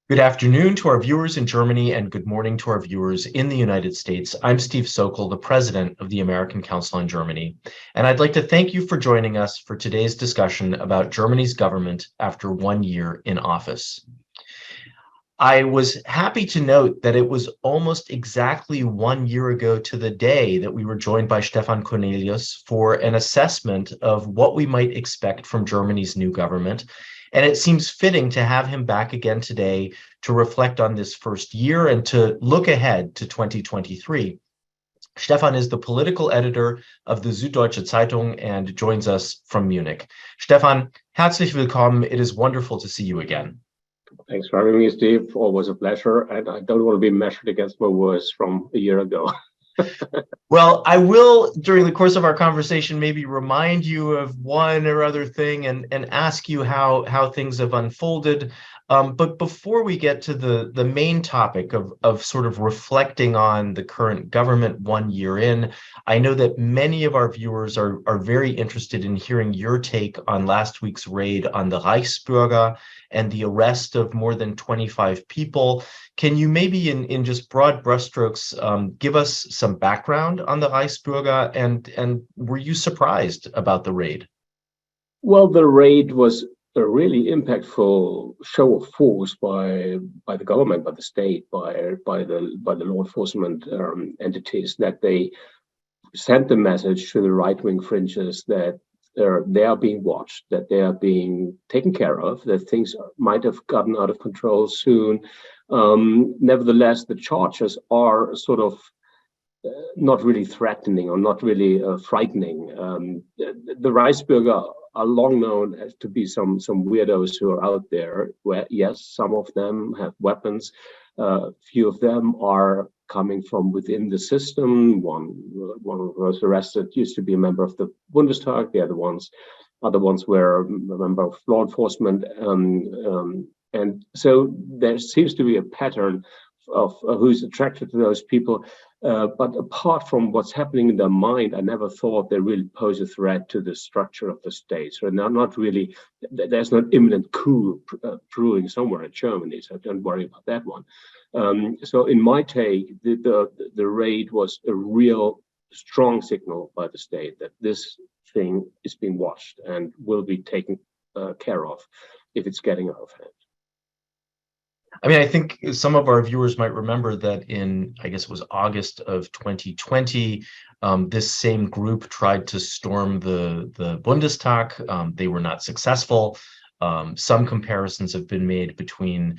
Good afternoon to our viewers in Germany and good morning to our viewers in the United States. I'm Steve Sokol, the president of the American Council on Germany, and I'd like to thank you for joining us for today's discussion about Germany's government after 1 year in office. I was happy to note that it was almost exactly 1 year ago to the day that we were joined by Stefan Kornelius for an assessment of what we might expect from Germany's new government. And it seems fitting to have him back again today to reflect on this first year and to look ahead to 2023. Stefan is the political editor of the Süddeutsche Zeitung and joins us from Munich. Stefan, herzlich willkommen. It is wonderful to see you again. Thanks for having me, Steve. Always a pleasure. And I don't want to be measured against my words from a year ago. Well, I will, during the course of our conversation, maybe remind you of one or other thing and ask you how things have unfolded. But before we get to the main topic of sort of reflecting on the current government 1 year in, I know that many of our viewers are very interested in hearing your take on last week's raid on the Reichsbürger and the arrest of more than 25 people. Can you maybe in just broad brushstrokes give us some background on the Reichsbürger and were you surprised about the raid? Well, the raid was a really impactful show of force by the government, by the state, by the law enforcement entities, that they sent the message to the right-wing fringes that they are being watched, that they are being taken care of, that things might have gotten out of control soon. Nevertheless, the charges are sort of not really threatening or not really frightening. The Reichsbürger are long known as to be some weirdos who are out there, where, yes, some of them have weapons. Few of them are coming from within the system. One who was arrested used to be a member of the Bundestag. The other ones were a member of law enforcement. And so there seems to be a pattern of who's attracted to those people. But apart from what's happening in their mind, I never thought they really pose a threat to the structure of the state. So not really, there's no imminent coup brewing somewhere in Germany, so don't worry about that one. So in my take, the raid was a real strong signal by the state that this thing is being watched and will be taken care of if it's getting out of hand. I mean, I think some of our viewers might remember that in, I guess it was August of 2020, this same group tried to storm the Bundestag. They were not successful. Some comparisons have been made between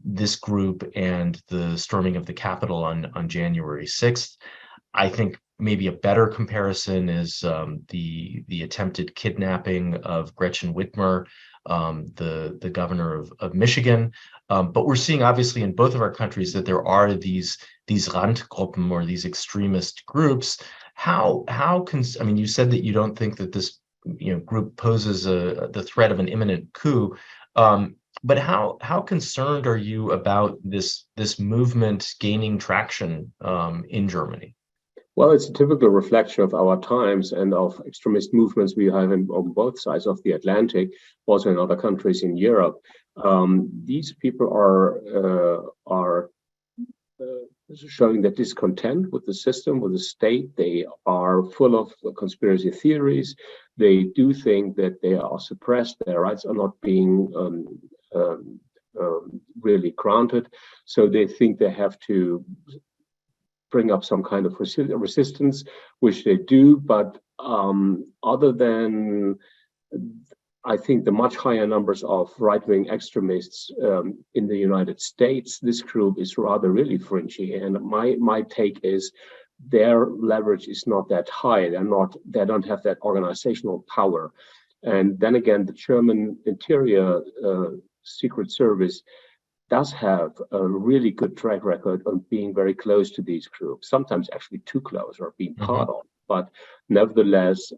this group and the storming of the Capitol on January 6th. I think maybe a better comparison is the attempted kidnapping of Gretchen Whitmer, the governor of Michigan. But we're seeing obviously in both of our countries that there are these Randgruppen or these extremist groups. I mean, you said that you don't think that this group poses the threat of an imminent coup. But how concerned are you about this movement gaining traction in Germany? Well, it's a typical reflection of our times and of extremist movements we have on both sides of the Atlantic, also in other countries in Europe. These people are showing their discontent with the system, with the state. They are full of conspiracy theories. They do think that they are suppressed. Their rights are not being really granted. So they think they have to bring up some kind of resistance, which they do. But other than, I think, the much higher numbers of right-wing extremists in the United States, this group is rather really fringy. And my take is their leverage is not that high. They don't have that organizational power. And then again, the German Interior Secret Service does have a really good track record of being very close to these groups, sometimes actually too close or being part of. But nevertheless,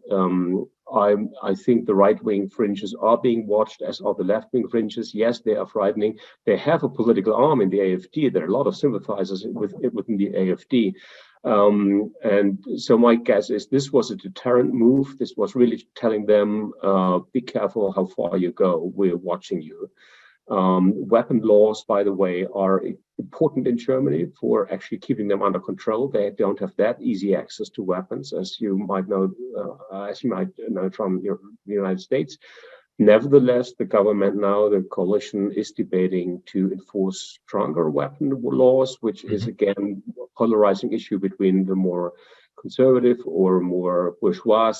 I think the right-wing fringes are being watched, as are the left-wing fringes. Yes, they are frightening. They have a political arm in the AfD. There are a lot of sympathizers within the AfD. And so my guess is this was a deterrent move. This was really telling them, be careful how far you go. We're watching you. Weapon laws, by the way, are important in Germany for actually keeping them under control. They don't have that easy access to weapons, as you might know from the United States. Nevertheless, the government now, the coalition, is debating to enforce stronger weapon laws, which is again a polarizing issue between the more conservative or more bourgeois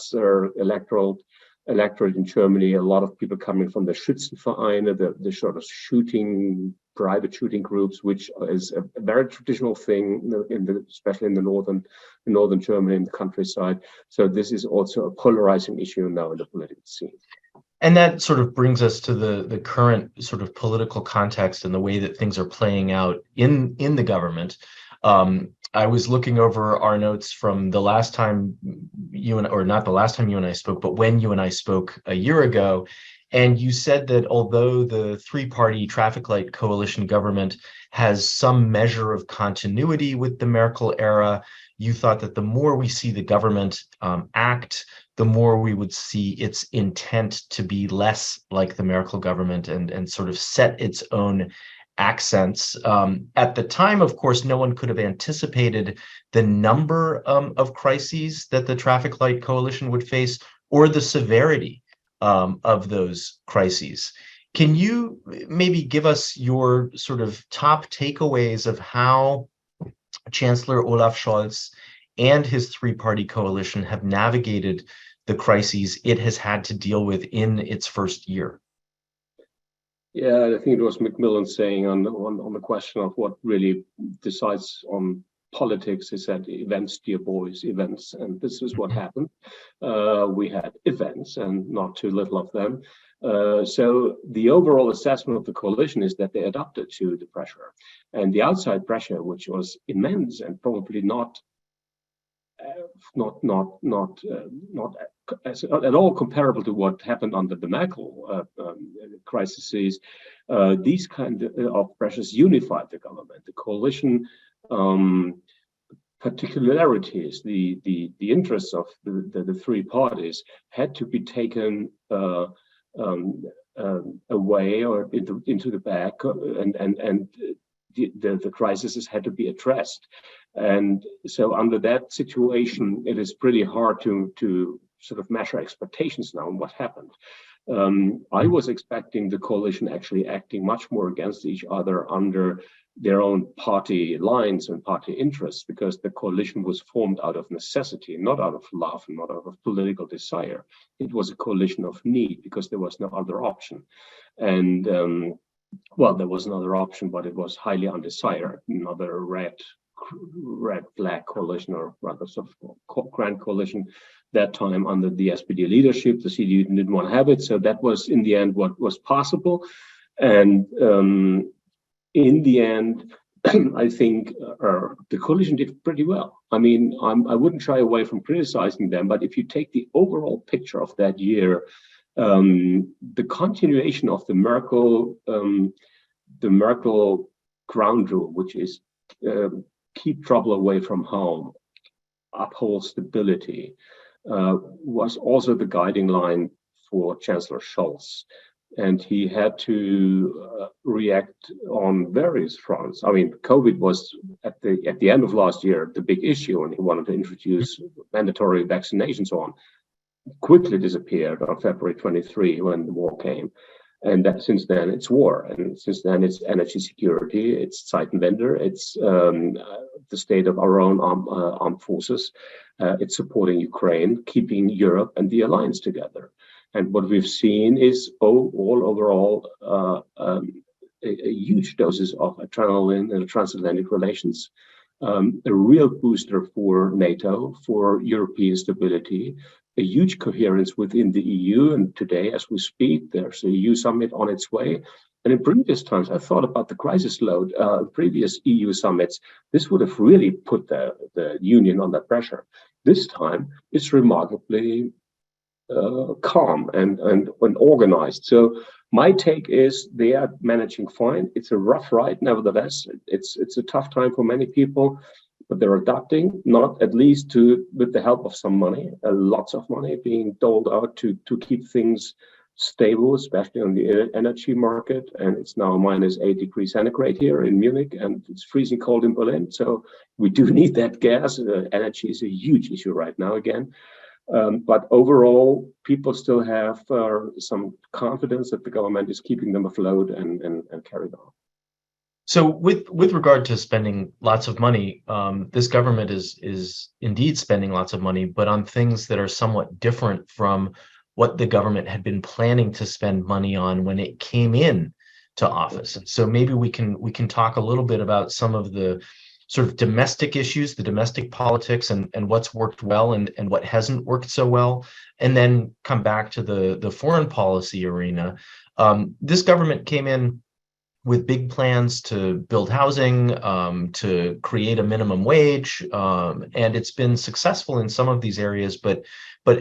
electorate in Germany. A lot of people coming from the Schützenvereine, the sort of private shooting groups, which is a very traditional thing especially in the northern Germany, in the countryside. So this is also a polarizing issue now in the political scene. And that sort of brings us to the current sort of political context and the way that things are playing out in the government. I was looking over our notes from the last time not the last time you and I spoke, but when you and I spoke a year ago. And you said that although the three-party traffic light coalition government has some measure of continuity with the Merkel era, you thought that the more we see the government act, the more we would see its intent to be less like the Merkel government and sort of set its own accents. At the time, of course, no one could have anticipated the number of crises that the traffic light coalition would face or the severity of those crises. Can you maybe give us your sort of top takeaways of how Chancellor Olaf Scholz and his three-party coalition have navigated the crises it has had to deal with in its first year? Yeah, I think it was Macmillan saying on the question of what really decides on politics is that events, dear boys, events. And this is what happened. We had events and not too little of them. So the overall assessment of the coalition is that they adapted to the pressure, and the outside pressure, which was immense and probably not at all comparable to what happened under the Merkel crises. These kind of pressures unified the government. The coalition particularities, the interests of the three parties had to be taken away or into the back, and the crises had to be addressed. And so under that situation, it is pretty hard to sort of measure expectations now on what happened. I was expecting the coalition actually acting much more against each other under their own party lines and party interests, because the coalition was formed out of necessity, not out of love, and not out of political desire. It was a coalition of need because there was no other option. And well, there was another option, but it was highly undesired. Another red-black coalition, or rather sort of grand coalition, that time under the SPD leadership. The CDU didn't want to have it, so that was in the end what was possible. And in the end, I think the coalition did pretty well. I mean, I wouldn't shy away from criticizing them, but if you take the overall picture of that year, the continuation of the Merkel ground rule, which is keep trouble away from home, uphold stability, was also the guiding line for Chancellor Scholz. And he had to react on various fronts. I mean, COVID was at the end of last year the big issue, and he wanted to introduce mandatory vaccinations on. Quickly disappeared on February 23 when the war came. And that since then it's war, and since then it's energy security, it's Zeitenwende, it's the state of our own armed forces, it's supporting Ukraine, keeping Europe and the alliance together. And what we've seen is overall a huge doses of adrenaline in the transatlantic relations, a real booster for NATO, for European stability, a huge coherence within the EU. And today, as we speak, there's a EU summit on its way. And in previous times, I thought about the crisis load, previous EU summits, this would have really put the Union under pressure. This time, it's remarkably calm and organized. So my take is they are managing fine. It's a rough ride, nevertheless. It's a tough time for many people, but they're adapting, not at least with the help of some money, lots of money being doled out to keep things stable, especially on the energy market, and it's now minus 8 degrees centigrade here in Munich, and it's freezing cold in Berlin. So we do need that gas. Energy is a huge issue right now again. But overall, people still have some confidence that the government is keeping them afloat and carried on. So with regard to spending lots of money, this government is indeed spending lots of money, but on things that are somewhat different from what the government had been planning to spend money on when it came in to office. So maybe we can talk a little bit about some of the sort of domestic issues, the domestic politics, and what's worked well and what hasn't worked so well, and then come back to the foreign policy arena. This government came in with big plans to build housing, to create a minimum wage, and it's been successful in some of these areas, but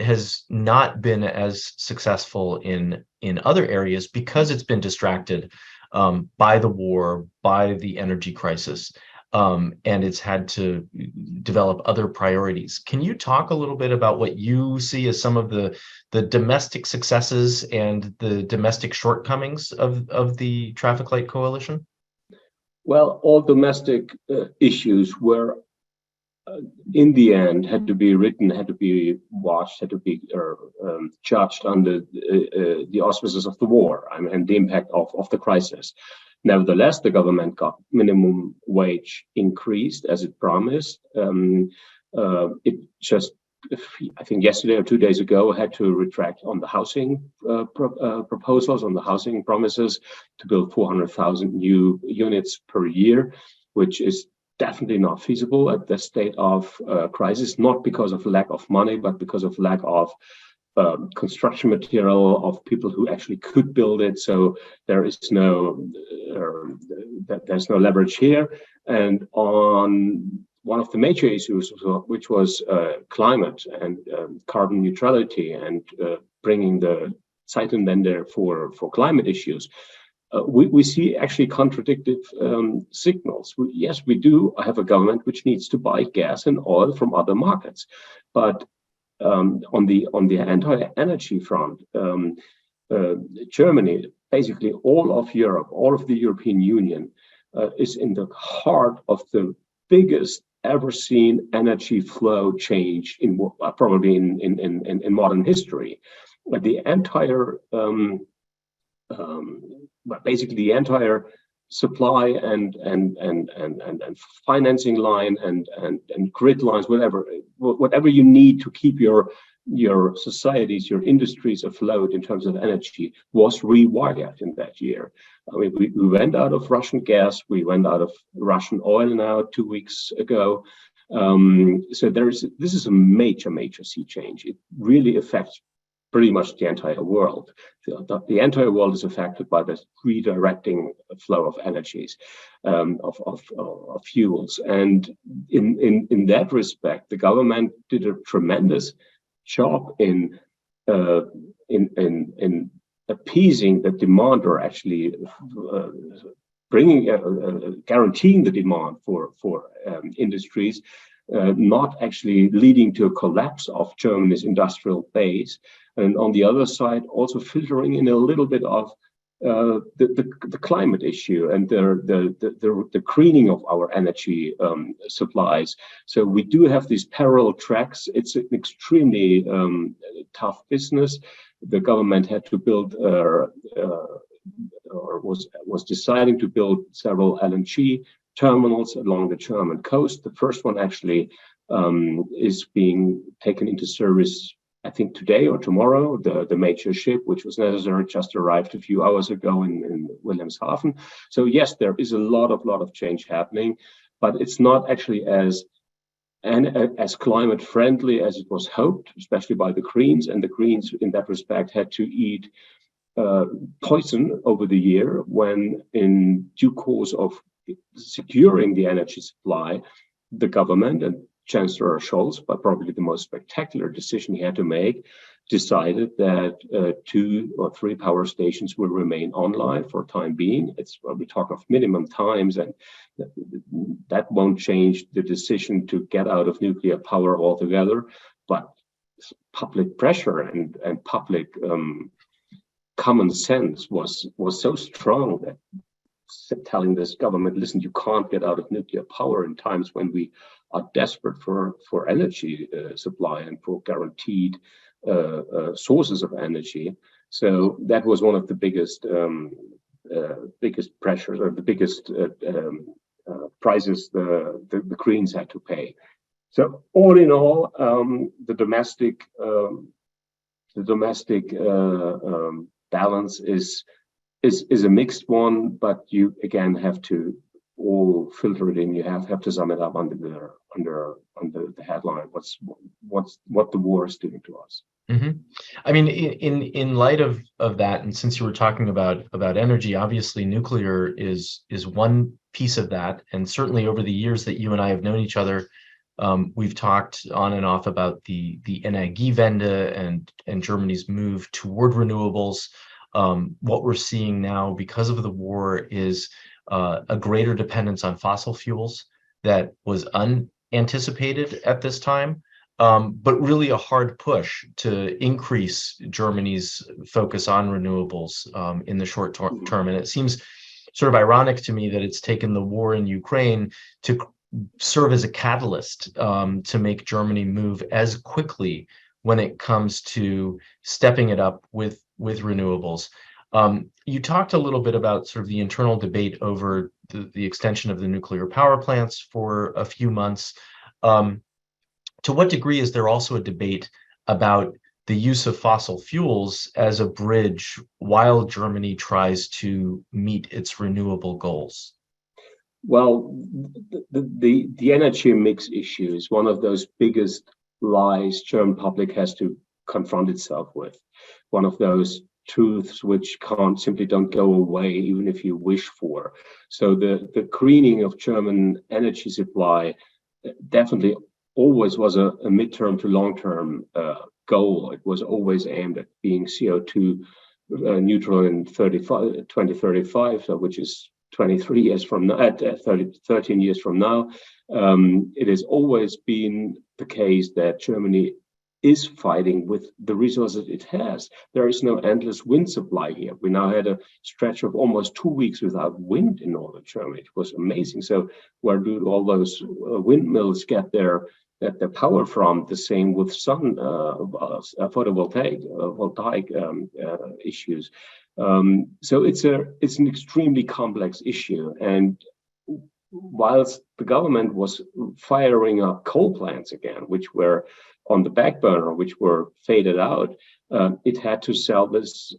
has not been as successful in other areas because it's been distracted by the war, by the energy crisis, and it's had to develop other priorities. Can you talk a little bit about what you see as some of the domestic successes and the domestic shortcomings of the traffic light coalition? Well, all domestic issues were, in the end, had to be written, had to be watched, had to be judged under the auspices of the war and the impact of the crisis. Nevertheless, the government got minimum wage increased as it promised. It just, I think yesterday or 2 days ago, had to retract on the housing proposals, on the housing promises to build 400,000 new units per year, which is definitely not feasible at the state of crisis, not because of lack of money, but because of lack of construction material, of people who actually could build it. So there's no leverage here. And on one of the major issues, which was climate and carbon neutrality and bringing the Zeitenwende for climate issues, we see actually contradictory signals. Yes, we do have a government which needs to buy gas and oil from other markets, but on the anti-energy front, Germany, basically all of Europe, all of the European Union, is in the heart of the biggest ever seen energy flow change in probably in modern history. The entire basically the entire supply and financing line and grid lines, whatever you need to keep your societies, your industries afloat in terms of energy, was rewired in that year. I mean, we went out of Russian gas, we went out of Russian oil now 2 weeks ago. So this is a major sea change. It really affects pretty much the entire world. The entire world is affected by this redirecting flow of energies, of fuels. And in that respect, the government did a tremendous job in appeasing the demand, or actually guaranteeing the demand for industries, not actually leading to a collapse of Germany's industrial base. And on the other side, also filtering in a little bit of the climate issue and the greening of our energy supplies. So we do have these parallel tracks. It's an extremely tough business. The government had to build or was deciding to build several LNG terminals along the German coast. The first one actually is being taken into service, I think today or tomorrow. The major ship, which was necessary, just arrived a few hours ago in Wilhelmshaven. So yes, there is a lot of change happening, but it's not actually as climate friendly as it was hoped, especially by the Greens. And the Greens, in that respect, had to eat poison over the year when, in due course of securing the energy supply, the government and Chancellor Scholz, but probably the most spectacular decision he had to make, decided that 2 or 3 power stations will remain online for time being. We talk of minimum times, and that won't change the decision to get out of nuclear power altogether. But public pressure and public common sense was so strong that telling this government, listen, you can't get out of nuclear power in times when we are desperate for energy supply and for guaranteed sources of energy. So that was one of the biggest pressures, or the biggest prices the Greens had to pay. So all in all, the domestic balance is a mixed one, but you again have to all filter it in. You have to sum it up under the headline. What the war is doing to us. Mm-hmm. I mean, in light of that, and since you were talking about energy, obviously nuclear is one piece of that, and certainly over the years that you and I have known each other, we've talked on and off about the Energiewende and Germany's move toward renewables. What we're seeing now because of the war is a greater dependence on fossil fuels that was unanticipated at this time, but really a hard push to increase Germany's focus on renewables in the short term. And it seems sort of ironic to me that it's taken the war in Ukraine to serve as a catalyst to make Germany move as quickly when it comes to stepping it up with renewables. You talked a little bit about sort of the internal debate over the extension of the nuclear power plants for a few months. To what degree is there also a debate about the use of fossil fuels as a bridge while Germany tries to meet its renewable goals? Well, the energy mix issue is one of those biggest lies German public has to confront itself with. One of those truths which simply don't go away even if you wish for. So the greening of German energy supply definitely always was a midterm to long-term goal. It was always aimed at being CO2 neutral in 2035, so which is 23 years from now, 13 years from now. It has always been the case that Germany is fighting with the resources it has. There is no endless wind supply here. We now had a stretch of almost 2 weeks without wind in northern Germany. It was amazing. So where do all those windmills get their power from? The same with sun photovoltaic issues. So it's an extremely complex issue. And whilst the government was firing up coal plants again, which were on the back burner, which were faded out, it had to sell this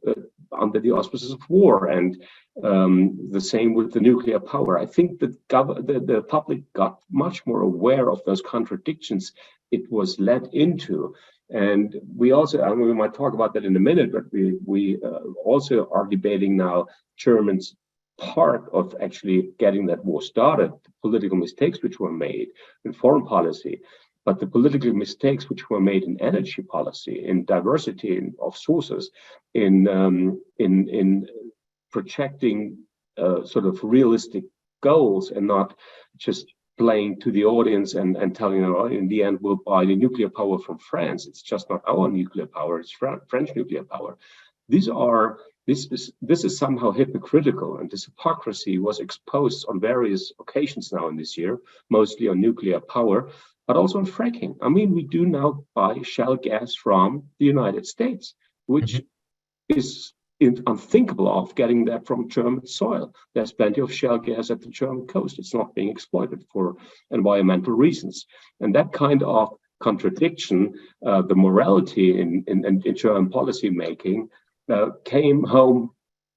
under the auspices of war. And the same with the nuclear power. I think that the public got much more aware of those contradictions it was led into. And we also, I mean, we might talk about that in a minute, but we also are debating now Germans' part of actually getting that war started, the political mistakes which were made in foreign policy, but the political mistakes which were made in energy policy, in diversity of sources, in projecting sort of realistic goals and not just playing to the audience and telling them, oh, in the end, we'll buy the nuclear power from France. It's just not our nuclear power, it's French nuclear power. This is somehow hypocritical, and this hypocrisy was exposed on various occasions now in this year, mostly on nuclear power, but also on fracking. I mean, we do now buy shale gas from the United States, which is unthinkable of getting that from German soil. There's plenty of shale gas at the German coast. It's not being exploited for environmental reasons. And that kind of contradiction, the morality in German policy making, came home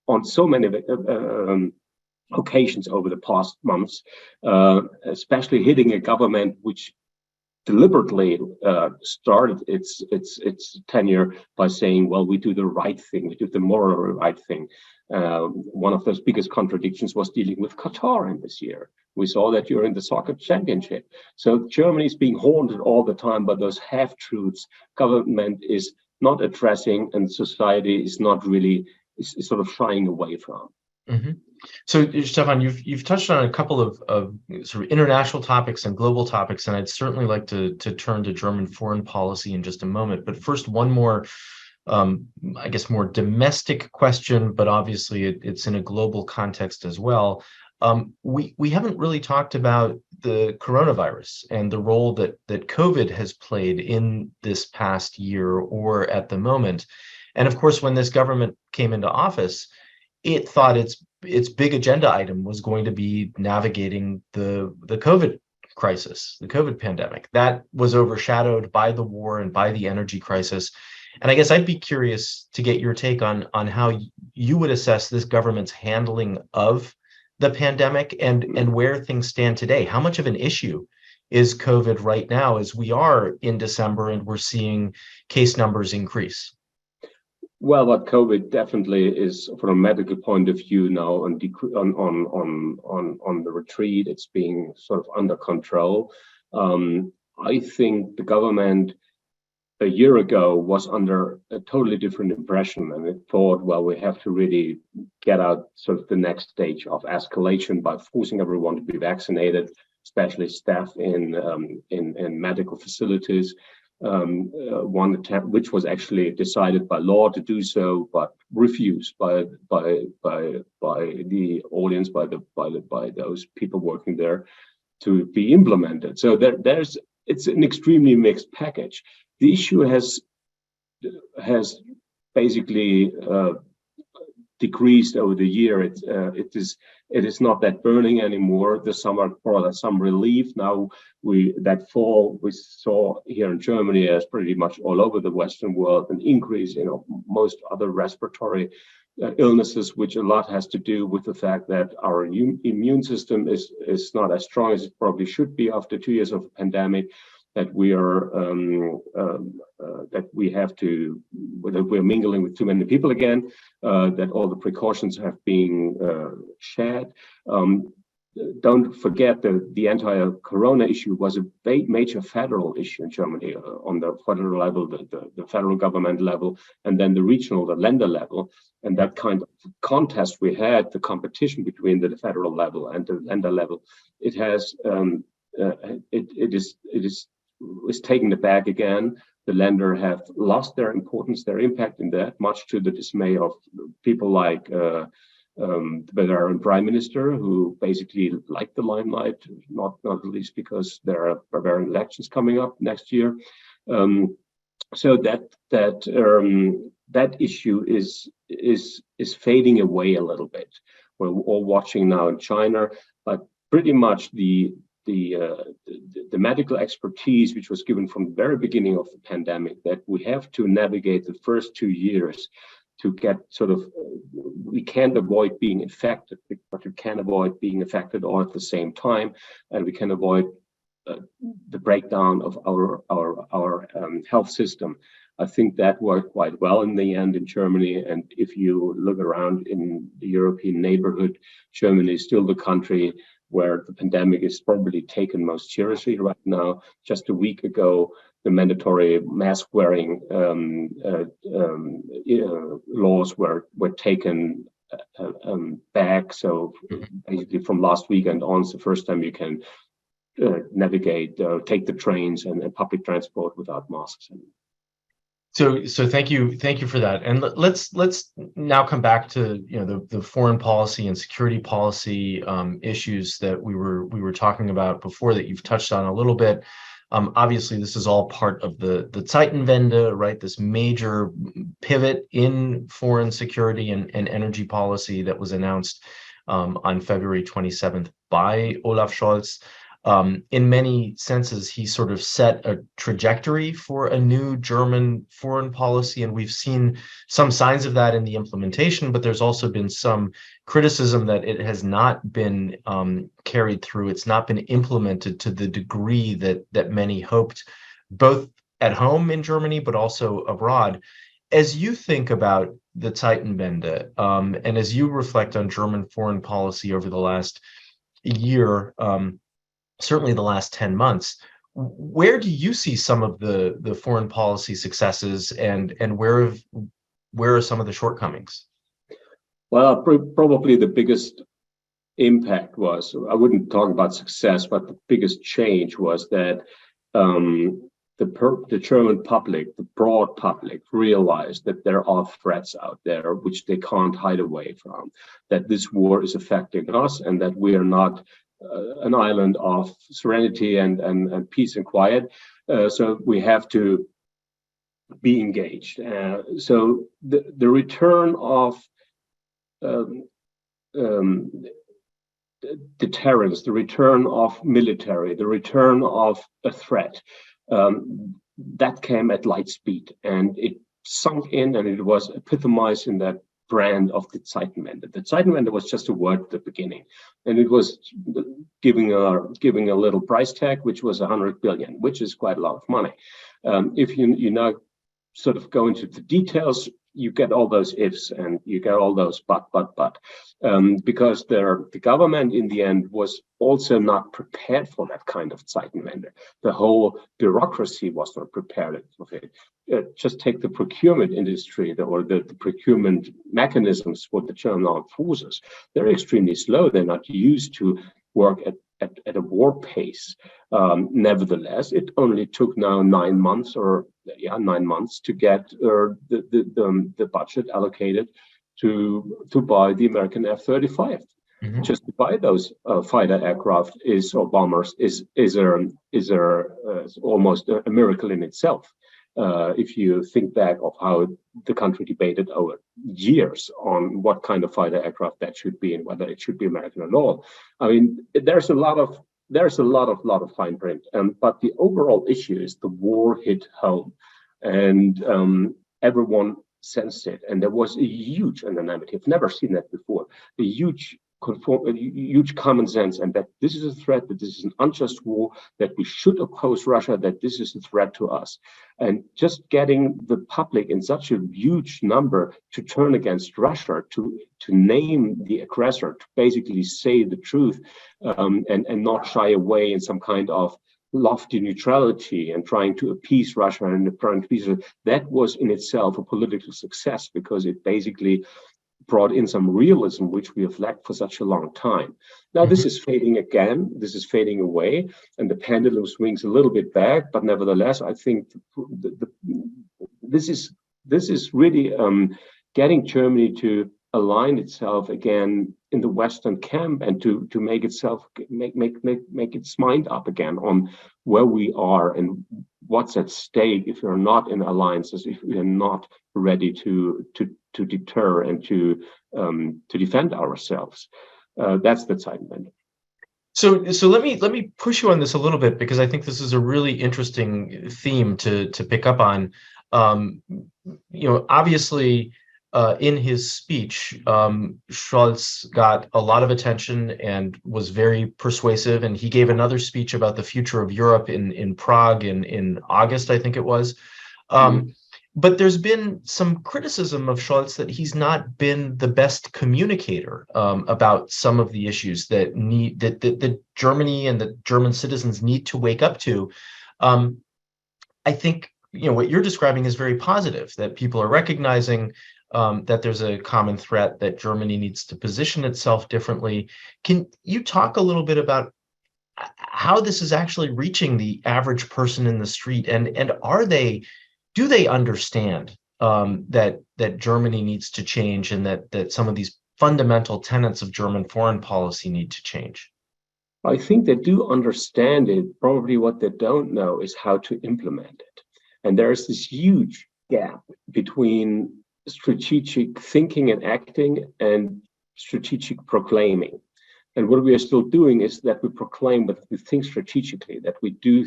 on so many occasions over the past months, especially hitting a government which deliberately started its tenure by saying, well, we do the right thing, we do the moral right thing. One of those biggest contradictions was dealing with Qatar in this year. We saw that during the soccer championship. So Germany is being haunted all the time by those half-truths government is not addressing and society is not really, is sort of shying away from. Mm-hmm. So, Stefan, you've touched on a couple of sort of international topics and global topics, and I'd certainly like to turn to German foreign policy in just a moment. But first, one more I guess, more domestic question, but obviously it's in a global context as well. We haven't really talked about the coronavirus and the role that COVID has played in this past year or at the moment. And of course, when this government came into office, it thought its big agenda item was going to be navigating the COVID crisis, the COVID pandemic. That was overshadowed by the war and by the energy crisis. And I guess I'd be curious to get your take on how you would assess this government's handling of the pandemic and where things stand today. How much of an issue is COVID right now as we are in December and we're seeing case numbers increase? Well, what COVID definitely is, from a medical point of view, now on the retreat. It's being sort of under control. I think the government a year ago was under a totally different impression, and it thought, well, we have to really get out sort of the next stage of escalation by forcing everyone to be vaccinated, especially staff in medical facilities. One attempt, which was actually decided by law to do so, but refused by the audience, by those people working there, to be implemented. So it's an extremely mixed package. The issue has basically decreased over the year. It is not that burning anymore. The summer brought us some relief. Now that fall we saw here in Germany, as pretty much all over the Western world, an increase in most other respiratory illnesses, which a lot has to do with the fact that our immune system is not as strong as it probably should be after 2 years of a pandemic. That we're mingling with too many people again, that all the precautions have been shared. Don't forget that the entire corona issue was a major federal issue in Germany, on the federal level, the federal government level, and then the regional, the Länder level. And that kind of contest we had, the competition between the federal level and the Länder level, it is taking it back again. The Länder have lost their importance, their impact in that, much to the dismay of people like the Bavarian Prime Minister, who basically like the limelight, not least because there are Bavarian elections coming up next year. So that issue is fading away a little bit. We're all watching now in China, but pretty much the medical expertise, which was given from the very beginning of the pandemic, that we have to navigate the first 2 years to get sort of, we can't avoid being infected, but we can avoid being affected all at the same time, and we can avoid the breakdown of our health system. I think that worked quite well in the end in Germany. And if you look around in the European neighborhood, Germany is still the country where the pandemic is probably taken most seriously right now. Just a week ago, the mandatory mask wearing laws were taken back. So basically from last weekend on, it's the first time you can navigate, take the trains and public transport without masks. So thank you for that. And let's now come back to the foreign policy and security policy issues that we were talking about before, that you've touched on a little bit. Obviously, this is all part of the Zeitenwende, right? This major pivot in foreign security and energy policy that was announced on February 27th by Olaf Scholz. In many senses, he sort of set a trajectory for a new German foreign policy, and we've seen some signs of that in the implementation, but there's also been some criticism that it has not been carried through. It's not been implemented to the degree that many hoped, both at home in Germany, but also abroad. As you think about the Zeitenwende, and as you reflect on German foreign policy over the last year, certainly the last 10 months, where do you see some of the foreign policy successes, and where are some of the shortcomings? Well, probably the biggest impact was, I wouldn't talk about success, but the biggest change was that the the German public, the broad public, realized that there are threats out there which they can't hide away from, that this war is affecting us and that we are not an island of serenity and peace and quiet. So we have to be engaged. So the return of deterrence, the return of military, the return of a threat, that came at light speed, and it sunk in, and it was epitomized in that brand of the Zeitenwende. The Zeitenwende was just a word at the beginning, and it was giving a little price tag, which was 100 billion, which is quite a lot of money. If you now sort of go into the details, you get all those ifs and you get all those but, because the government in the end was also not prepared for that kind of Zeitenwende. The whole bureaucracy was not prepared for it. Just take the procurement industry or the procurement mechanisms for the German armed forces. They're extremely slow. They're not used to work at a war pace. Nevertheless, it only took now 9 months to get the budget allocated to buy the American F-35. Mm-hmm. Just to buy those fighter aircraft or bombers is almost a miracle in itself. If you think back of how the country debated over years on what kind of fighter aircraft that should be and whether it should be American at all. I mean, there's a lot of fine print, but the overall issue is the war hit home, and everyone sensed it, and there was a huge unanimity. I've never seen that before. A huge common sense, and that this is a threat, that this is an unjust war, that we should oppose Russia, that this is a threat to us. And just getting the public in such a huge number to turn against Russia, to name the aggressor, to basically say the truth, and not shy away in some kind of lofty neutrality and trying to appease Russia that was in itself a political success, because it basically brought in some realism, which we have lacked for such a long time. Now, this is fading again, this is fading away, and the pendulum swings a little bit back, but nevertheless, I think this is really getting Germany to align itself again in the Western camp, and to make itself make its mind up again on where we are and what's at stake if we're not in alliances, if we are not ready to deter and to defend ourselves. That's the Zeitenwende. So let me push you on this a little bit, because I think this is a really interesting theme to pick up on. Obviously, in his speech, Scholz got a lot of attention and was very persuasive, and he gave another speech about the future of Europe in Prague in August, I think it was. But there's been some criticism of Scholz that he's not been the best communicator about some of the issues that Germany and the German citizens need to wake up to. I think what you're describing is very positive, that people are recognizing that there's a common threat, that Germany needs to position itself differently. Can you talk a little bit about how this is actually reaching the average person in the street, and do they understand that Germany needs to change, and that some of these fundamental tenets of German foreign policy need to change? I think they do understand it. Probably what they don't know is how to implement it. And there's this huge gap between strategic thinking and acting and strategic proclaiming. And what we are still doing is that we proclaim, but we think strategically, that we do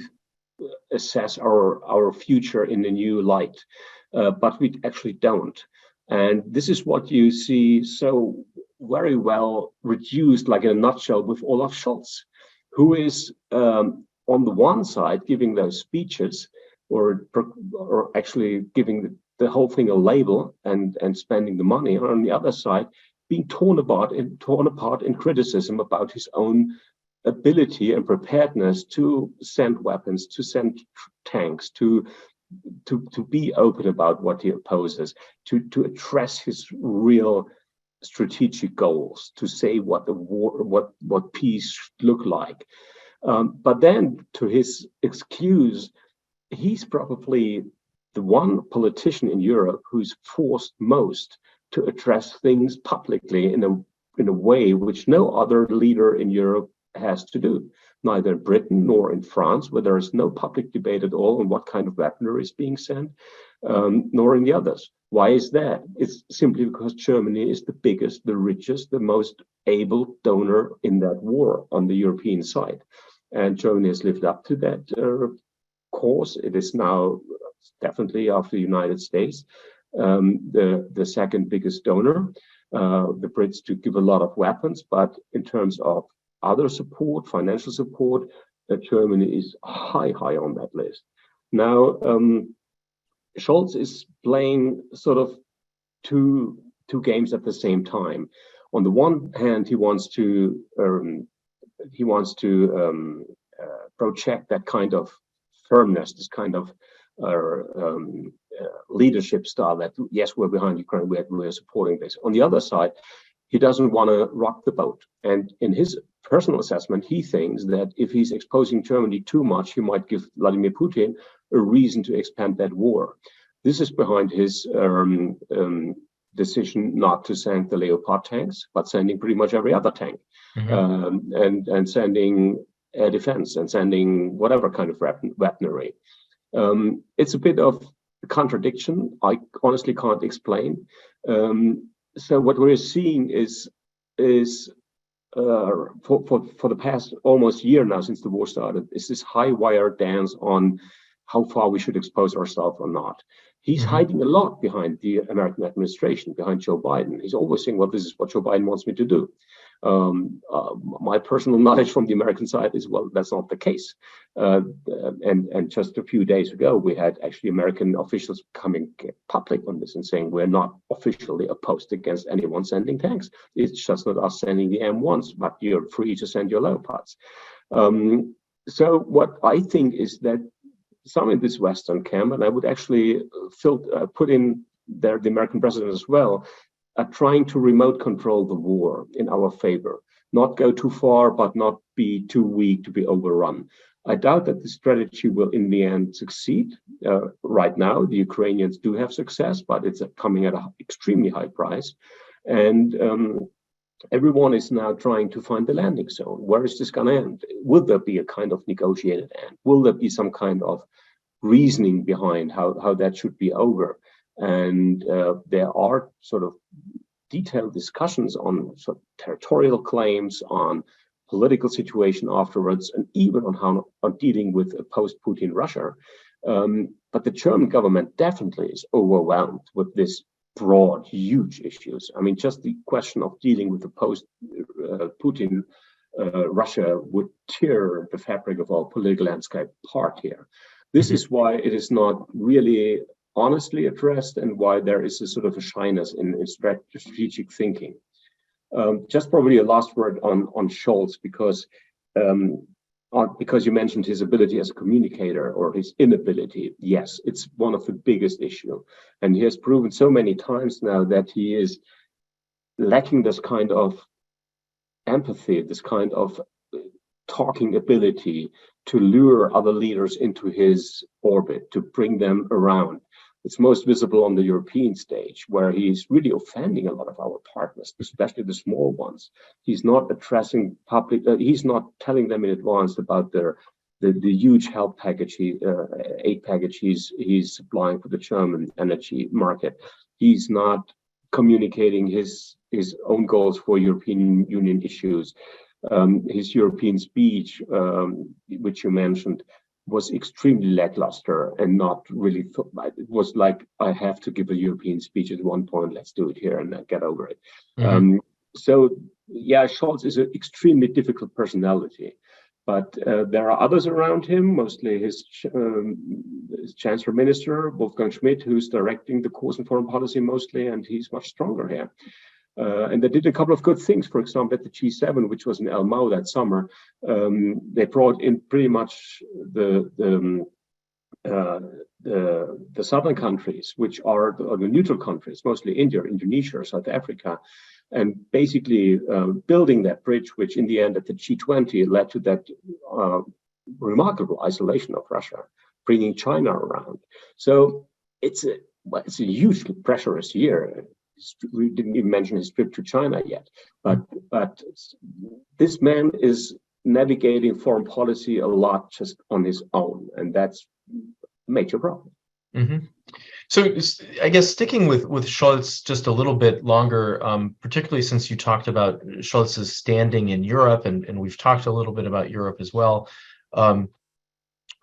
assess our future in a new light, but we actually don't. And this is what you see so very well reduced, like in a nutshell, with Olaf Scholz, who is on the one side giving those speeches, or actually giving the whole thing a label and spending the money, and on the other side being torn apart in criticism about his own ability and preparedness to send weapons, to send tanks, to be open about what he opposes, to address his real strategic goals, to say what the war, what peace should look like. But then, to his excuse, he's probably the one politician in Europe who's forced most to address things publicly in a way which no other leader in Europe has to do. Neither in Britain nor in France, where there is no public debate at all on what kind of weaponry is being sent, nor in the others. Why is that? It's simply because Germany is the biggest, the richest, the most able donor in that war on the European side. And Germany has lived up to that cause. It is now definitely, after the United States, the second biggest donor. The Brits do give a lot of weapons, but in terms of other support, financial support, Germany is high on that list. Now, Scholz is playing sort of two games at the same time. On the one hand, he wants to project that kind of firmness, this kind of leadership style that, yes, we're behind Ukraine, we're supporting this. On the other side, he doesn't want to rock the boat. And in his personal assessment, he thinks that if he's exposing Germany too much, he might give Vladimir Putin a reason to expand that war. This is behind his decision not to send the Leopard tanks, but sending pretty much every other tank, and sending air defense and sending whatever kind of weaponry. It's a bit of a contradiction. I honestly can't explain. So what we're seeing is for the past almost year now, since the war started, is this high wire dance on how far we should expose ourselves or not. He's hiding a lot behind the American administration, behind Joe Biden. He's always saying, well, this is what Joe Biden wants me to do. My personal knowledge from the American side is, well, that's not the case. And just a few days ago, we had actually American officials coming public on this and saying we're not officially opposed against anyone sending tanks. It's just not us sending the M1s, but you're free to send your Leopards. So what I think is that some in this Western camp, and I would actually put in there the American president as well, are trying to remote control the war in our favor, not go too far, but not be too weak to be overrun. I doubt that the strategy will in the end succeed. Right now, the Ukrainians do have success, but it's coming at an extremely high price. And everyone is now trying to find the landing zone. Where is this going to end? Will there be a kind of negotiated end? Will there be some kind of reasoning behind how that should be over? And there are sort of detailed discussions on sort of territorial claims, on political situation afterwards, and even on dealing with a post-Putin Russia. But the German government definitely is overwhelmed with this broad, huge issues. I mean, just the question of dealing with the post-Putin Russia would tear the fabric of our political landscape apart here. This is why it is not really honestly addressed, and why there is a sort of a shyness in strategic thinking. Just probably a last word on Scholz, because you mentioned his ability as a communicator, or his inability. Yes, it's one of the biggest issues, and he has proven so many times now that he is lacking this kind of empathy, this kind of talking ability to lure other leaders into his orbit, to bring them around. It's most visible on the European stage, where he's really offending a lot of our partners, especially the small ones. He's not addressing public, he's not telling them in advance about the huge help package, aid package he's supplying for the German energy market. He's not communicating his own goals for European Union issues. His European speech, which you mentioned, was extremely lackluster and not really. It was like, I have to give a European speech at one point. Let's do it here and then get over it. So yeah, Scholz is an extremely difficult personality, but there are others around him, mostly his Chancellor Minister Wolfgang Schmidt, who's directing the course in foreign policy mostly, and he's much stronger here. And they did a couple of good things. For example, at the G7, which was in Elmau that summer, they brought in pretty much the southern countries, which are the neutral countries, mostly India, Indonesia, South Africa, and basically building that bridge, which in the end at the G20 led to that remarkable isolation of Russia. bringing China around. So it's a hugely pressurous year. We didn't even mention his trip to China yet, but this man is navigating foreign policy a lot just on his own, and that's a major problem. Mm-hmm. So I guess sticking with Scholz just a little bit longer, particularly since you talked about Scholz's standing in Europe, and we've talked a little bit about Europe as well.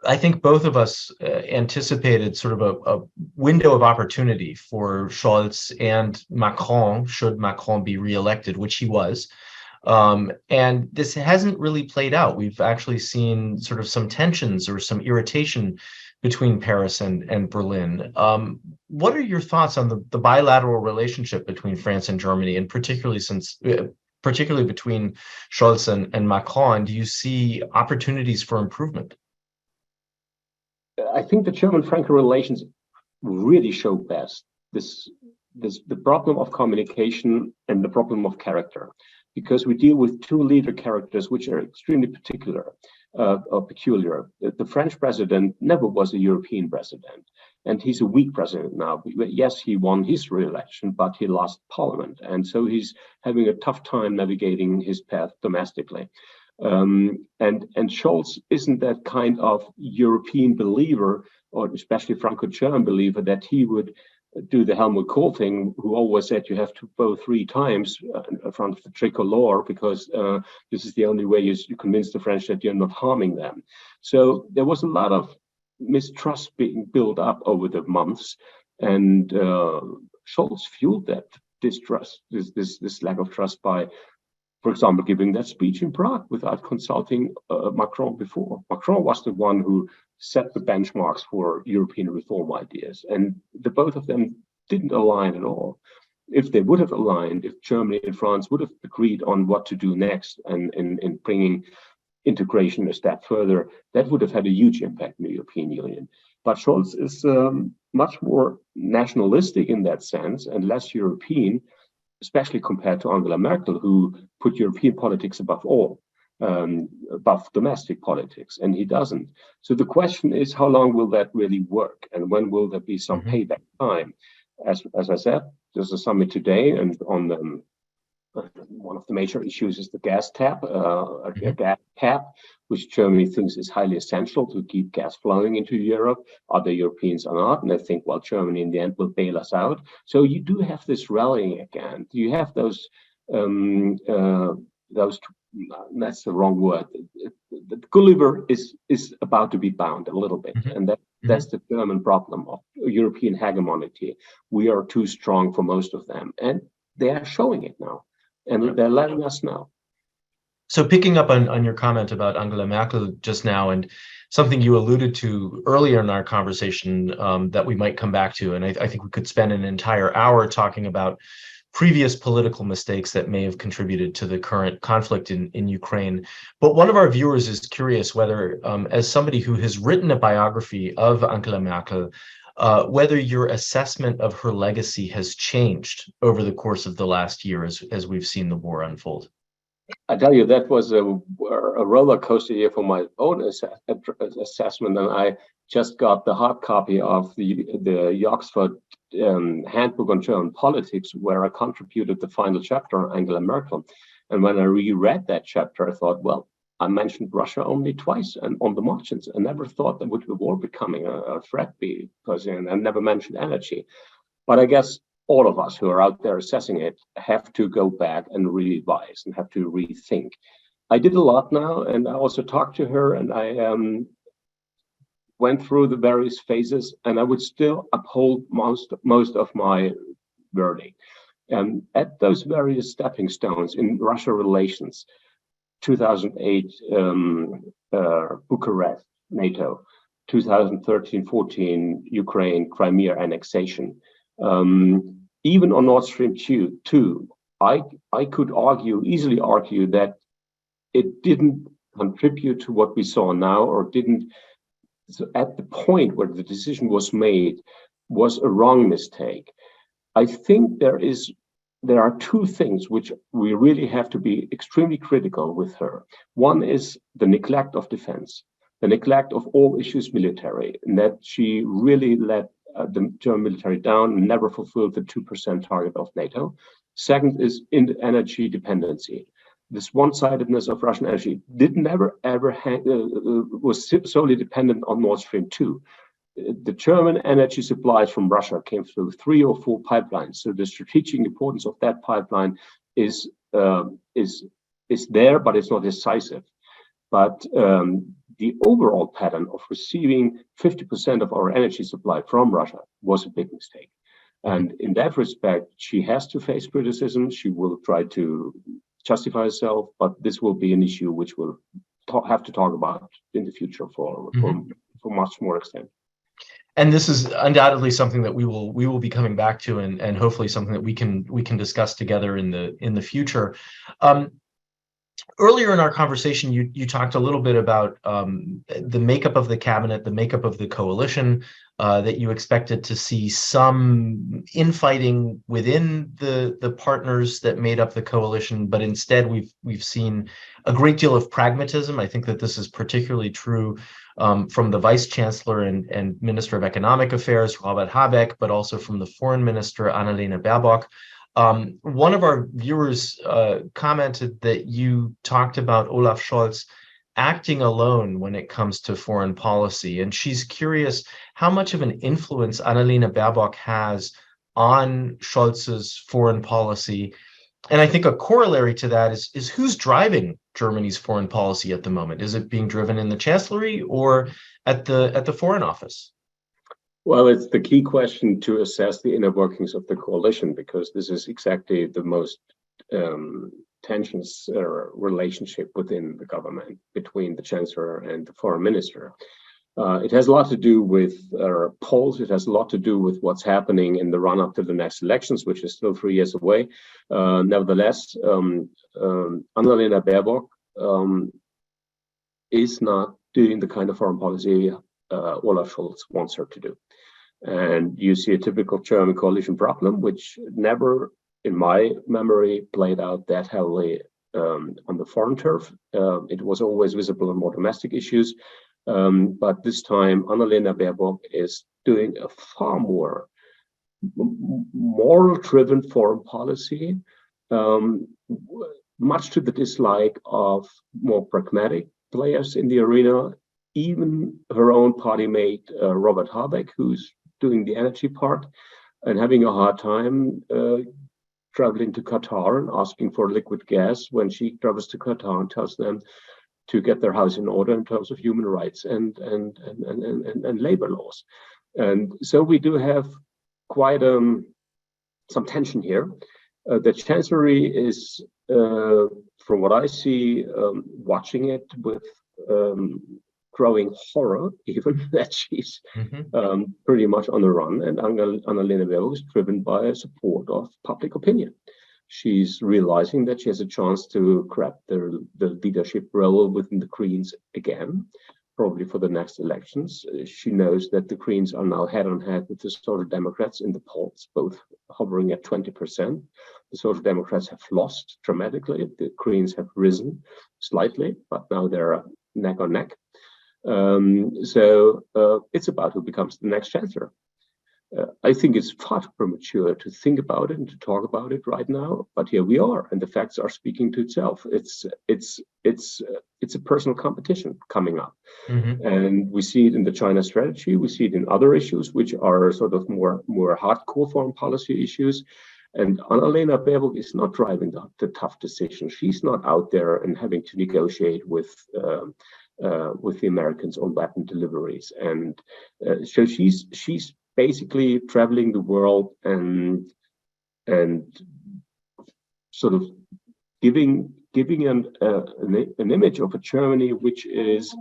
I think both of us anticipated sort of a window of opportunity for Scholz and Macron, should Macron be reelected, which he was. And this hasn't really played out. We've actually seen sort of some tensions or some irritation between Paris and Berlin. What are your thoughts on the bilateral relationship between France and Germany, and particularly between Scholz and Macron? Do you see opportunities for improvement? I think the German-Franco relations really show best the problem of communication and the problem of character, because we deal with two leader characters which are extremely particular or peculiar. The French president never was a European president, and he's a weak president now. Yes, he won his re-election, but he lost parliament, and so he's having a tough time navigating his path domestically. And Scholz isn't that kind of European believer, or especially Franco-German believer, that he would do the Helmut Kohl thing, who always said you have to bow 3 times in front of the tricolor, because this is the only way you convince the French that you're not harming them. So there was a lot of mistrust being built up over the months, and Scholz fueled that distrust, this lack of trust by, for example, giving that speech in Prague without consulting Macron before. Macron was the one who set the benchmarks for European reform ideas, and the both of them didn't align at all. If they would have aligned, if Germany and France would have agreed on what to do next and in bringing integration a step further, that would have had a huge impact in the European Union. But Scholz is much more nationalistic in that sense and less European, especially compared to Angela Merkel, who put European politics above all, above domestic politics, and he doesn't. So the question is, how long will that really work, and when will there be some payback time? As I said, there's a summit today, and on one of the major issues is the gas cap, gas cap, which Germany thinks is highly essential to keep gas flowing into Europe. Other Europeans are not, and they think, well, Germany in the end will bail us out. So you do have this rallying again. You have those that's the wrong word. The Gulliver is about to be bound a little bit, and that's the German problem of European hegemony. We are too strong for most of them, and they are showing it now, and they're letting us know. So picking up on your comment about Angela Merkel just now, and something you alluded to earlier in our conversation that we might come back to, and I think we could spend an entire hour talking about previous political mistakes that may have contributed to the current conflict in Ukraine. But one of our viewers is curious whether, as somebody who has written a biography of Angela Merkel, whether your assessment of her legacy has changed over the course of the last year as we've seen the war unfold. I tell you, that was a roller coaster year for my own assessment, and I just got the hard copy of the Oxford Handbook on German Politics, where I contributed the final chapter on Angela Merkel. And when I reread that chapter, I thought, well, I mentioned Russia only twice and on the margins. I never thought that would the war becoming a threat, because I never mentioned energy. But I guess all of us who are out there assessing it have to go back and revise and have to rethink. I did a lot now, and I also talked to her, and I went through the various phases, and I would still uphold most of my verdict. At those various stepping stones in Russia relations, 2008 Bucharest, NATO, 2013-14 Ukraine, Crimea annexation. Even on Nord Stream 2, I could easily argue that it didn't contribute to what we saw now, or didn't, so at the point where the decision was made, was a wrong mistake. I think there are two things which we really have to be extremely critical with her. One is the neglect of defense. the neglect of all issues military, and that she really let the German military down and never fulfilled the 2% target of NATO. Second is in energy dependency. This one-sidedness of Russian energy was solely dependent on Nord Stream 2. The German energy supplies from Russia came through 3 or 4 pipelines. So the strategic importance of that pipeline is there, but it's not decisive. But the overall pattern of receiving 50% of our energy supply from Russia was a big mistake. And in that respect, she has to face criticism. She will try to justify herself, but this will be an issue which we'll have to talk about in the future for much more extent. And this is undoubtedly something that we will be coming back to, and hopefully something that we can discuss together in the future. Earlier in our conversation, you talked a little bit about the makeup of the cabinet, the makeup of the coalition, that you expected to see some infighting within the partners that made up the coalition, but instead we've seen a great deal of pragmatism. I think that this is particularly true from the Vice Chancellor and Minister of Economic Affairs, Robert Habeck, but also from the Foreign Minister, Annalena Baerbock. One of our viewers commented that you talked about Olaf Scholz acting alone when it comes to foreign policy, and she's curious how much of an influence Annalena Baerbock has on Scholz's foreign policy. And I think a corollary to that is who's driving Germany's foreign policy at the moment? Is it being driven in the Chancellery or at the Foreign Office? Well, it's the key question to assess the inner workings of the coalition, because this is exactly the most tensions relationship within the government between the Chancellor and the Foreign Minister. It has a lot to do with polls. It has a lot to do with what's happening in the run-up to the next elections, which is still 3 years away. Nevertheless, Annalena Baerbock is not doing the kind of foreign policy Olaf Scholz wants her to do. And you see a typical German coalition problem, which never, in my memory, played out that heavily on the foreign turf. It was always visible in more domestic issues. But this time, Annalena Baerbock is doing a far more moral-driven foreign policy, much to the dislike of more pragmatic players in the arena. Even her own party mate, Robert Habeck, who's doing the energy part and having a hard time traveling to Qatar and asking for liquid gas when she travels to Qatar and tells them to get their house in order in terms of human rights and labor laws. And so we do have quite some tension here. The Chancellery is, from what I see, watching it with growing horror, even that she's pretty much on the run. And Annalena Baerbock is driven by support of public opinion. She's realizing that she has a chance to grab the leadership role within the Greens again, probably for the next elections. She knows that the Greens are now head on head with the Social Democrats in the polls, both hovering at 20%. The Social Democrats have lost dramatically. The Greens have risen slightly, but now they're neck on neck. So it's about who becomes the next chancellor. I think it's far too premature to think about it and to talk about it right now, but here we are, and the facts are speaking to itself. It's a personal competition coming up, and we see it in the China strategy. We see it in other issues, which are sort of more hardcore foreign policy issues. And Annalena Baerbock is not driving the tough decisions. She's not out there and having to negotiate with the Americans on weapon deliveries, and so she's basically traveling the world and sort of giving an image of a Germany which is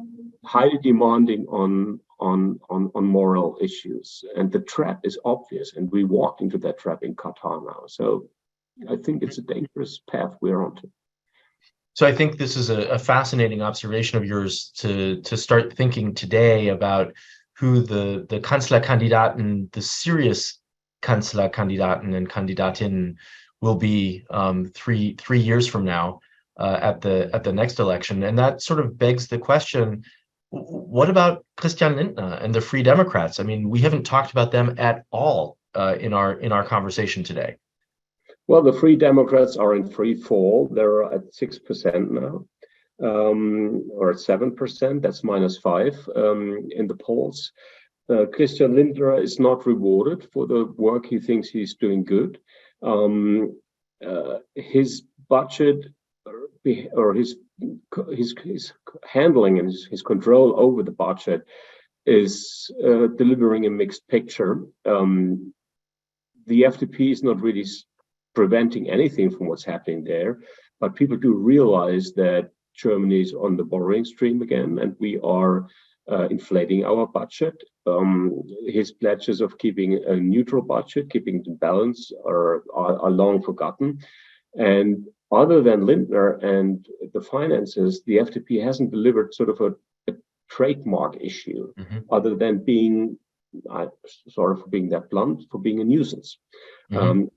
highly demanding on moral issues. And the trap is obvious, and we walked into that trap in Qatar now. So I think it's a dangerous path we're on to. So I think this is a fascinating observation of yours to start thinking today about who the Kanzlerkandidaten, the serious Kanzlerkandidaten and Kandidatinnen will be 3 years from now at the next election. And that sort of begs the question, What about Christian Lindner and the Free Democrats? I mean, we haven't talked about them at all in our conversation today. Well, the Free Democrats are in free fall. They're at 6% now, or at 7%. That's -5 in the polls. Christian Lindner is not rewarded for the work he thinks he's doing good. His budget or his handling and his control over the budget is delivering a mixed picture. The FDP is not really preventing anything from what's happening there, but people do realize that Germany is on the borrowing stream again, and we are inflating our budget. His pledges of keeping a neutral budget, keeping the balance, are long forgotten. And other than Lindner and the finances, the FDP hasn't delivered sort of a trademark issue, other than being, sorry for being that blunt, for being a nuisance. On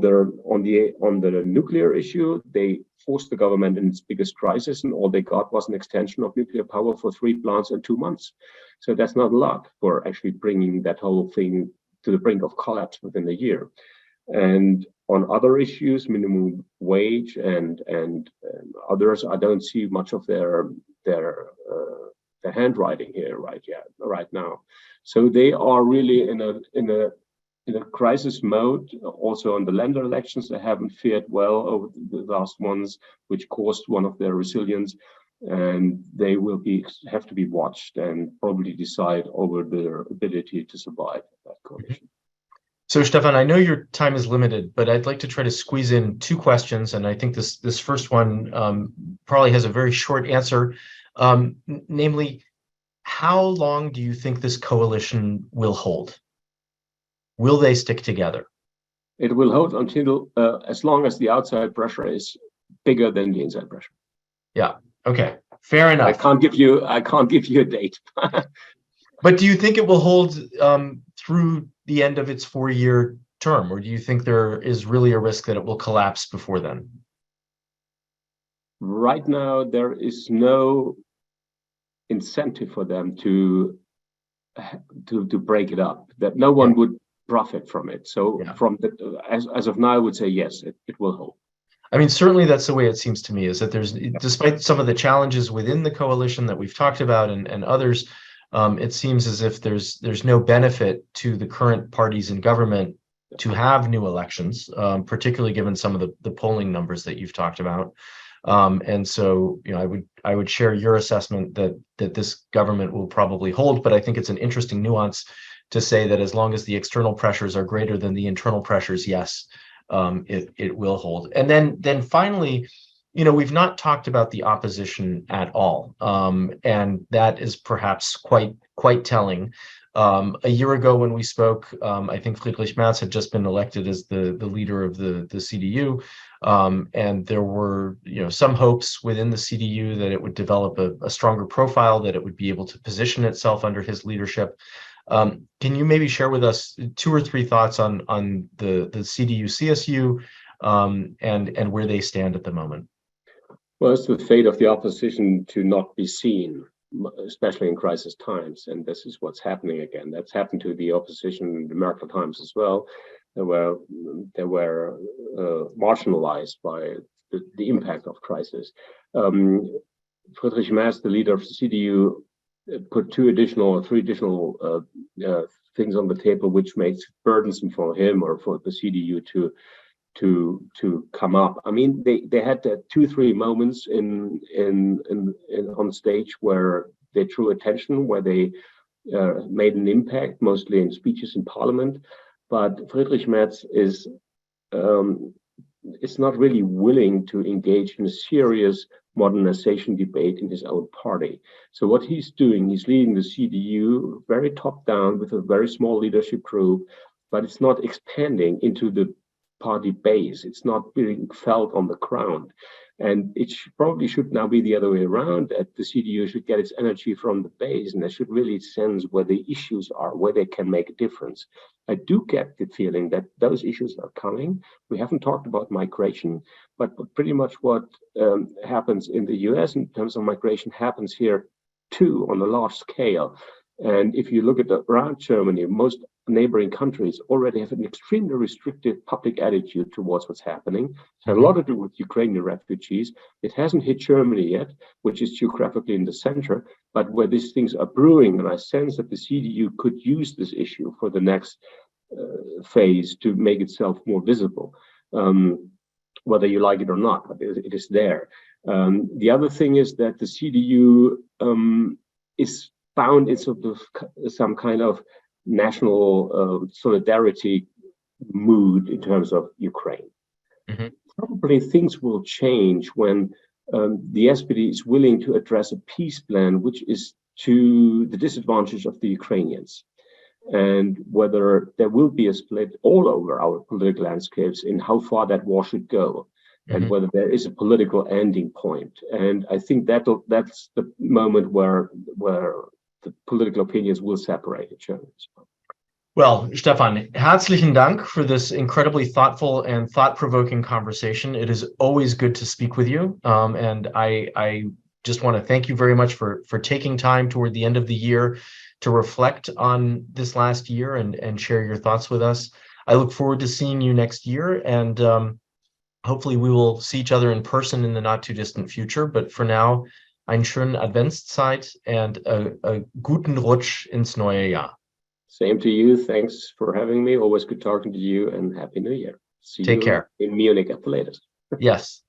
the nuclear issue, they forced the government in its biggest crisis, and all they got was an extension of nuclear power for 3 plants in 2 months. So that's not a lot for actually bringing that whole thing to the brink of collapse within a year. And on other issues, minimum wage and others, I don't see much of their handwriting here right now. So they are really in a crisis mode. Also on the Länder elections, they haven't fared well over the last ones, which caused one of their resilience, and they will have to be watched and probably decide over their ability to survive that coalition. So, Stefan, I know your time is limited, but I'd like to try to squeeze in 2 questions, and I think this first one probably has a very short answer, namely, how long do you think this coalition will hold? Will they stick together? It will hold until as long as the outside pressure is bigger than the inside pressure. Yeah. Okay. Fair enough. I can't give you a date. But do you think it will hold through the end of its 4-year term, or do you think there is really a risk that it will collapse before then? Right now, there is no incentive for them to break it up. That no one would profit from it. So from the, as of now, I would say yes, it will hold. I mean, certainly that's the way it seems to me, is that there's, despite some of the challenges within the coalition that we've talked about and others, it seems as if there's no benefit to the current parties in government to have new elections, particularly given some of the polling numbers that you've talked about. And so, you know, I would share your assessment that this government will probably hold, but I think it's an interesting nuance to say that as long as the external pressures are greater than the internal pressures, yes, it will hold. And then finally, you know, we've not talked about the opposition at all, and that is perhaps quite telling. A year ago when we spoke, I think Friedrich Merz had just been elected as the leader of the CDU, and there were, you know, some hopes within the CDU that it would develop a stronger profile, that it would be able to position itself under his leadership. Can you maybe share with us 2 or 3 thoughts on the CDU CSU and where they stand at the moment? Well, it's the fate of the opposition to not be seen, especially in crisis times, and this is what's happening again. That's happened to the opposition in the Merkel times as well. They were marginalized by the impact of crisis. Friedrich Merz, the leader of the CDU, put 3 additional things on the table, which makes it burdensome for him or for the CDU to come up. I mean, they had 2-3 moments on stage where they drew attention, where they made an impact, mostly in speeches in Parliament. But Friedrich Merz is not really willing to engage in a serious modernization debate in his own party. So what he's doing, he's leading the CDU very top down with a very small leadership group, but it's not expanding into the party base. It's not being felt on the ground. And it probably should now be the other way around, that the CDU should get its energy from the base, and they should really sense where the issues are, where they can make a difference. I do get the feeling that those issues are coming. We haven't talked about migration, but pretty much what happens in the US in terms of migration happens here too on a large scale. And if you look at around Germany, most neighboring countries already have an extremely restrictive public attitude towards what's happening. It had a lot to do with Ukrainian refugees. It hasn't hit Germany yet, which is geographically in the center, but where these things are brewing, and I sense that the CDU could use this issue for the next phase to make itself more visible, whether you like it or not, but it is there. The other thing is that the CDU is found in sort of some kind of national solidarity mood in terms of Ukraine. Probably things will change when the SPD is willing to address a peace plan which is to the disadvantage of the Ukrainians, and whether there will be a split all over our political landscapes in how far that war should go, and whether there is a political ending point. And I think that's the moment where the political opinions will separate each other. Well, Stefan, herzlichen Dank for this incredibly thoughtful and thought-provoking conversation. It is always good to speak with you. And I just want to thank you very much for taking time toward the end of the year to reflect on this last year and share your thoughts with us. I look forward to seeing you next year, and hopefully we will see each other in person in the not too distant future. But for now, einen schönen Adventszeit and a guten Rutsch ins neue Jahr. Same to you. Thanks for having me. Always good talking to you, and Happy New Year. See Take you care. in Munich at the latest. Yes.